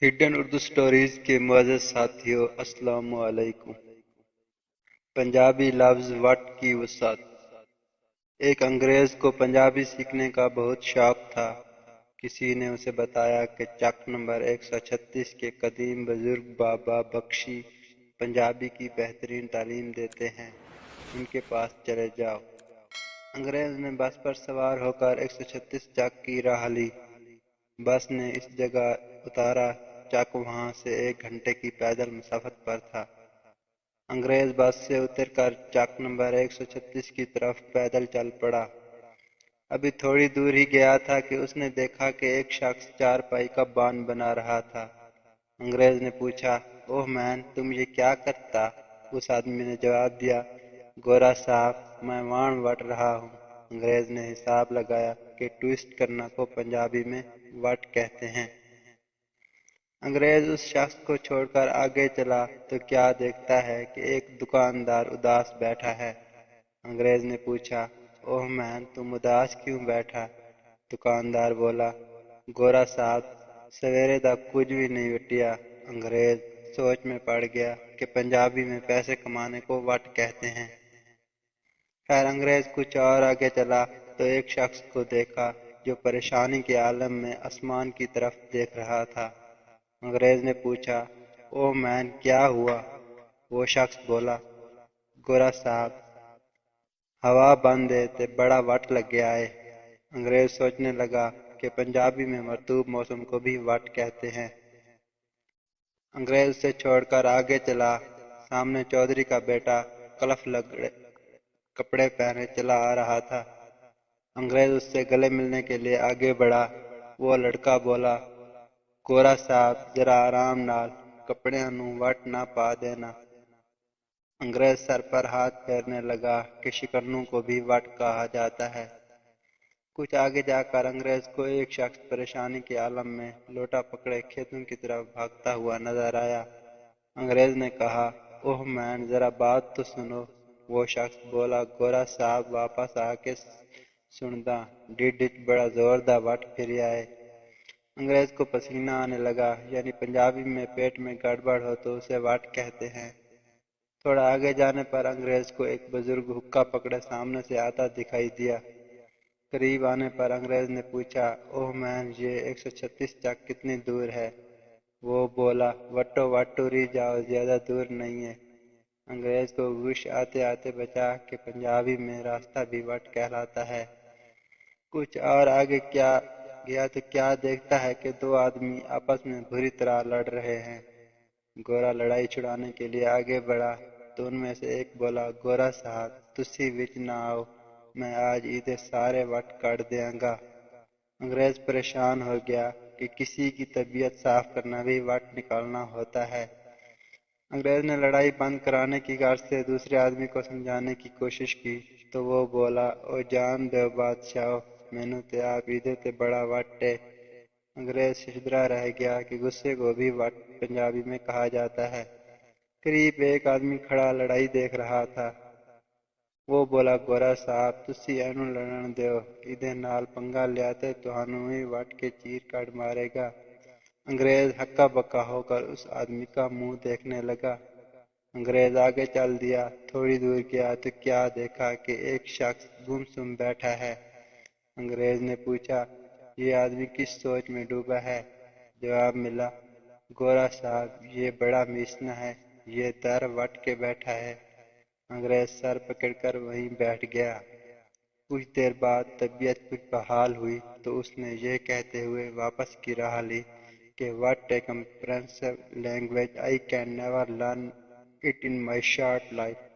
Hidden Urdu stories के मुअज़्ज़ज़ साथियों, अस्सलामु अलैकुम। पंजाबी लफ्ज़ वट की वसात। एक अंग्रेज को पंजाबी सीखने का बहुत शौक था। किसी ने उसे बताया कि चक नंबर 136 के कदीम बुजुर्ग बाबा बख्शी पंजाबी की बेहतरीन तालीम देते हैं, उनके पास चले जाओ। अंग्रेज ने बस पर सवार होकर 136 चक की राह ली। बस ने इस जगह उतारा। चक वहां से 1 घंटे की पैदल मसाफत पर था। अंग्रेज बस से उतरकर चक नंबर 136 की तरफ पैदल चल पड़ा। अभी थोड़ी दूर ही गया था कि उसने देखा कि एक शख्स चारपाई का बान बना रहा था। अंग्रेज ने पूछा, ओह मैन, तुम ये क्या करता? उस आदमी ने जवाब दिया, गोरा साहब, मैं वाण वट रहा हूँ। अंग्रेज ने हिसाब लगाया कि ट्विस्ट करना को पंजाबी में वट कहते हैं। अंग्रेज उस शख्स को छोड़कर आगे चला तो क्या देखता है कि एक दुकानदार उदास बैठा है। अंग्रेज ने पूछा, ओह मैन, तुम उदास क्यों बैठा? दुकानदार बोला, गोरा साहब, सवेरे तक कुछ भी नहीं वटिया। अंग्रेज सोच में पड़ गया कि पंजाबी में पैसे कमाने को वट कहते हैं। खैर, अंग्रेज कुछ और आगे चला तो एक शख्स को देखा जो परेशानी के आलम में आसमान की तरफ देख रहा था। अंग्रेज ने पूछा, ओह मैन, क्या हुआ? वो शख्स बोला, गोरा साहब, हवा बंद है ते बड़ा वट लग गया है। अंग्रेज सोचने लगा कि पंजाबी में मरतूब मौसम को भी वट कहते हैं। अंग्रेज उसे छोड़कर आगे चला। सामने चौधरी का बेटा कलफ लगड़े कपड़े पहने चला आ रहा था। अंग्रेज उससे गले मिलने के लिए आगे बढ़ा। वो लड़का बोला, गोरा साहब, जरा आराम नाल, कपड़ियां नूं वट ना पा देना। अंग्रेज सर पर हाथ फेरने लगा कि शिकन्नू को भी वट कहा जाता है। कुछ आगे जाकर अंग्रेज को एक शख्स परेशानी के आलम में लोटा पकड़े खेतों की तरफ भागता हुआ नजर आया। अंग्रेज ने कहा, ओह मैन, जरा बात तो सुनो। वो शख्स बोला, गोरा साहब, वापस आके सुनदा, डिड बड़ा जोरदार वट फिर आए। अंग्रेज को पसीना आने लगा, यानी पंजाबी में पेट में गड़बड़ हो तो उसे वाट कहते हैं। थोड़ा आगे जाने पर अंग्रेज को एक बुजुर्ग हुक्का पकड़े सामने से आता दिखाई दिया। करीब आने पर अंग्रेज ने पूछा, ओह मैन, ये 136 चक कितनी दूर है? वो बोला, वट्टो वाटूरी जाओ, ज्यादा दूर नहीं है। अंग्रेज को गुश आते आते बचा कि पंजाबी में रास्ता भी वट कहलाता है। कुछ और आगे क्या गया तो क्या देखता है कि दो आदमी आपस में बुरी तरह लड़ रहे हैं। गोरा लड़ाई छुड़ाने के लिए आगे बढ़ा तो उनमें से एक बोला, गोरा साहब, तुसी विच ना आओ, मैं आज इधर सारे वट काट देंगा। अंग्रेज परेशान हो गया कि किसी की तबीयत साफ करना भी वट निकालना होता है। अंग्रेज ने लड़ाई बंद कराने की गर्ज से दूसरे आदमी को समझाने की कोशिश की तो वो बोला, ओ जान दो बादशाह, मैनू ते आप इधर ते बड़ा वट है। अंग्रेज शिदरा रह गया कि गुस्से को भी वट पंजाबी में कहा जाता है। करीब एक आदमी खड़ा लड़ाई देख रहा था। वो बोला, गोरा साहब, तुसी एनू लड़न दियो, इहदे नाल पंगा लिया ते तुहानू ही वट के चीर काट मारेगा। अंग्रेज हक्का बक्का होकर उस आदमी का मुंह देखने लगा। अंग्रेज आगे चल दिया। थोड़ी दूर गया तो क्या देखा कि एक शख्स गुमसुम बैठा है। अंग्रेज ने पूछा, ये आदमी किस सोच में डूबा है? जवाब मिला, गोरा साहब, ये बड़ा मीसना है, ये दर वट के बैठा है। अंग्रेज सर पकड़कर वहीं बैठ गया। कुछ देर बाद तबीयत कुछ बहाल हुई तो उसने ये कहते हुए वापस की राह ली कि what A comprehensive language, I can never learn it in my short life.